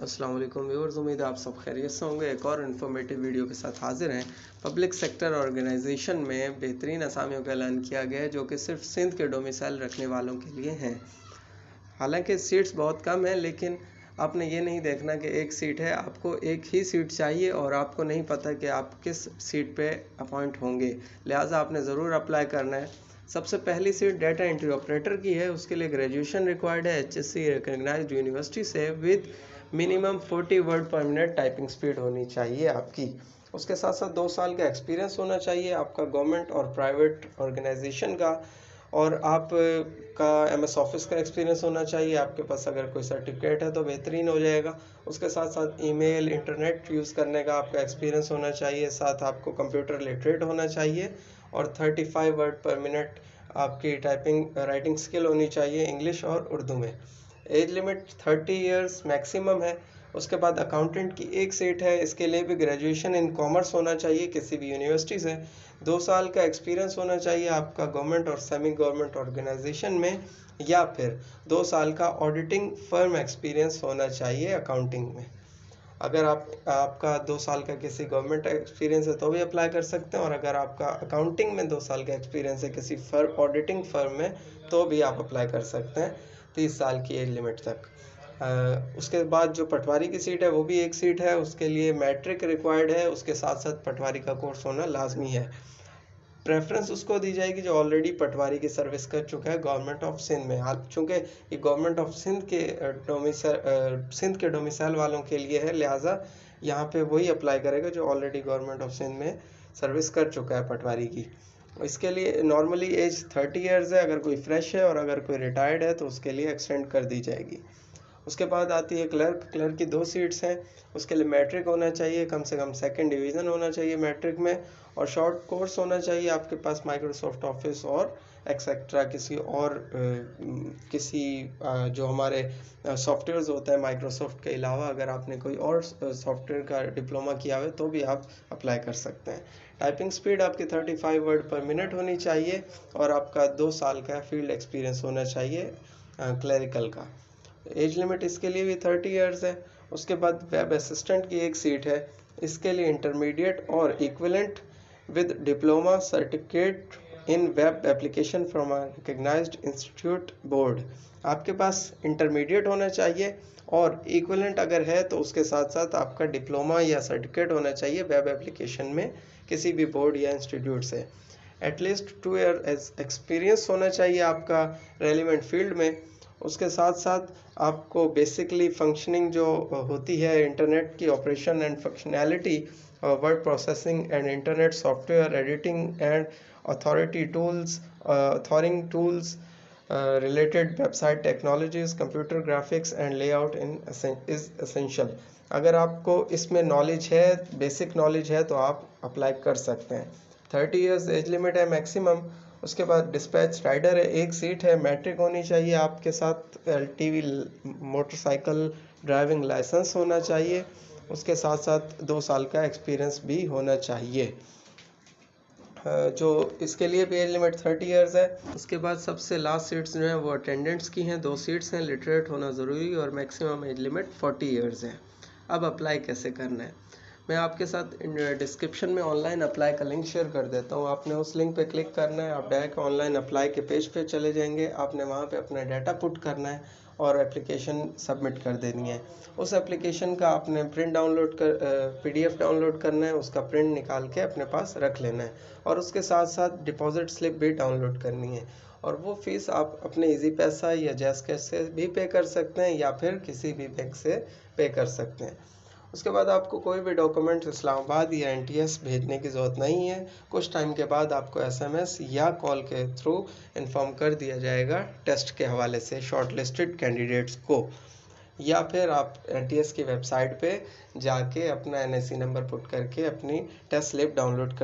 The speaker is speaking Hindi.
अस्सलाम वालेकुम व्यूअर्स, उम्मीद है आप सब खैरियत से होंगे। एक और इन्फॉर्मेटिव वीडियो के साथ हाजिर हैं। पब्लिक सेक्टर ऑर्गेनाइजेशन में बेहतरीन असामियों का ऐलान किया गया है जो कि सिर्फ सिंध के डोमिसाइल रखने वालों के लिए हैं। हालांकि सीट्स बहुत कम हैं, लेकिन आपने ये नहीं देखना कि एक सीट है, आपको एक ही सीट चाहिए और आपको नहीं पता कि आप किस सीट पे अपॉइंट होंगे, लिहाजा आपने ज़रूर अप्लाई करना है। सबसे पहली सीट डाटा एंट्री ऑपरेटर की है। उसके लिए ग्रेजुएशन रिक्वायर्ड है HSC रिकग्नाइज्ड यूनिवर्सिटी से विद मिनिमम 40 वर्ड पर मिनट टाइपिंग स्पीड होनी चाहिए आपकी। उसके साथ साथ 2 साल का एक्सपीरियंस होना चाहिए आपका गवर्नमेंट और प्राइवेट ऑर्गेनाइजेशन का, और आप का MS ऑफिस का एक्सपीरियंस होना चाहिए। आपके पास अगर कोई सर्टिफिकेट है तो बेहतरीन हो जाएगा। उसके साथ साथ ईमेल इंटरनेट यूज़ करने का आपका एक्सपीरियंस होना चाहिए। साथ आपको कंप्यूटर लिटरेट होना चाहिए और 35 वर्ड पर मिनट आपकी टाइपिंग राइटिंग स्किल होनी चाहिए इंग्लिश और उर्दू में। एज लिमिट 30 इयर्स मैक्सिमम है। उसके बाद अकाउंटेंट की एक सीट है। इसके लिए भी ग्रेजुएशन इन कॉमर्स होना चाहिए किसी भी यूनिवर्सिटी से। 2 साल का एक्सपीरियंस होना चाहिए आपका गवर्नमेंट और सेमी गवर्नमेंट ऑर्गेनाइजेशन में, या फिर 2 साल का ऑडिटिंग फर्म एक्सपीरियंस होना चाहिए अकाउंटिंग में। अगर आपका 2 साल का किसी गवर्नमेंट एक्सपीरियंस है तो भी अप्लाई कर सकते हैं, और अगर आपका अकाउंटिंग में 2 साल का एक्सपीरियंस है किसी ऑडिटिंग फर्म में तो भी आप अप्लाई कर सकते हैं 30 साल की एज लिमिट तक। उसके बाद जो पटवारी की सीट है वो भी एक सीट है। उसके लिए मैट्रिक रिक्वायर्ड है। उसके साथ साथ पटवारी का कोर्स होना लाजमी है। प्रेफरेंस उसको दी जाएगी जो ऑलरेडी पटवारी की सर्विस कर चुका है गवर्नमेंट ऑफ सिंध में। हाल चूँकि ये गवर्नमेंट ऑफ सिंध के डोमिसाइल वालों के लिए है, लिहाजा यहाँ पे वही अप्लाई करेगा जो ऑलरेडी गवर्नमेंट ऑफ सिंध में सर्विस कर चुका है पटवारी की। इसके लिए नॉर्मली एज 30 इयर्स है अगर कोई फ्रेश है, और अगर कोई रिटायर्ड है तो उसके लिए एक्सटेंड कर दी जाएगी। उसके बाद आती है क्लर्क की 2 सीट्स हैं। उसके लिए मैट्रिक होना चाहिए, कम से कम 2nd डिवीज़न होना चाहिए मैट्रिक में, और शॉर्ट कोर्स होना चाहिए आपके पास माइक्रोसॉफ्ट ऑफिस और एक्सेट्रा किसी जो हमारे सॉफ्टवेयर्स होते हैं माइक्रोसॉफ्ट के अलावा अगर आपने कोई और सॉफ्टवेयर का डिप्लोमा किया हुआ है तो भी आप अप्लाई कर सकते हैं। टाइपिंग स्पीड आपकी 35 वर्ड पर मिनट होनी चाहिए, और आपका 2 साल का फील्ड एक्सपीरियंस होना चाहिए क्लरिकल का। एज लिमिट इसके लिए भी 30 इयर्स है। उसके बाद वेब असिस्टेंट की एक सीट है। इसके लिए इंटरमीडिएट और equivalent with diploma certificate in web application from a recognized institute board. आपके पास इंटरमीडिएट होना चाहिए, और इक्विवेलेंट अगर है तो उसके साथ साथ आपका डिप्लोमा या सर्टिफिकेट होना चाहिए वेब एप्लीकेशन में किसी भी बोर्ड या इंस्टीट्यूट से। एटलीस्ट 2 ईयर एक्सपीरियंस होना चाहिए आपका रेलिवेंट फील्ड में। उसके साथ साथ आपको बेसिकली फंक्शनिंग जो होती है इंटरनेट की operation and functionality, word processing and internet software editing and authoring tools related website technologies computer graphics and layout is essential. अगर आपको इसमें नॉलेज है, बेसिक नॉलेज है, तो आप अप्लाई कर सकते हैं। 30 इयर्स एज लिमिट है मैक्सिमम। उसके बाद डिस्पैच राइडर है, एक सीट है। मैट्रिक होनी चाहिए आपके साथ, LTV मोटरसाइकिल ड्राइविंग लाइसेंस होना चाहिए। उसके साथ साथ 2 साल का एक्सपीरियंस भी होना चाहिए। जो इसके लिए भी एज लिमिट 30 इयर्स है। उसके बाद सबसे लास्ट सीट्स जो हैं वो अटेंडेंट्स की हैं। 2 सीट्स हैं। लिटरेट होना ज़रूरी, और मैक्सिमम एज लिमिट 40 इयर्स है। अब अप्लाई कैसे करना है, मैं आपके साथ डिस्क्रिप्शन में ऑनलाइन अप्लाई का लिंक शेयर कर देता हूँ। आपने उस लिंक पे क्लिक करना है, आप डायरेक्ट ऑनलाइन अप्लाई के पेज पे चले जाएंगे। आपने वहाँ पे अपना डाटा पुट करना है और एप्लीकेशन सबमिट कर देनी है। उस एप्लीकेशन का आपने प्रिंट डाउनलोड कर PDF डाउनलोड करना है, उसका प्रिंट निकाल के अपने पास रख लेना है, और उसके साथ साथ डिपॉजिट स्लिप भी डाउनलोड करनी है। और वो फीस आप अपने इजी पैसा या जैस कैश से भी पे कर सकते हैं, या फिर किसी भी बैंक से पे कर सकते हैं। उसके बाद आपको कोई भी डॉक्यूमेंट इस्लामाबाद या NTS भेजने की ज़रूरत नहीं है। कुछ टाइम के बाद आपको SMS या कॉल के थ्रू इन्फॉर्म कर दिया जाएगा टेस्ट के हवाले से शॉर्ट लिस्टेड कैंडिडेट्स को, या फिर आप NTS की वेबसाइट पे जाके अपना NIC नंबर पुट करके अपनी टेस्ट स्लिप डाउनलोड कर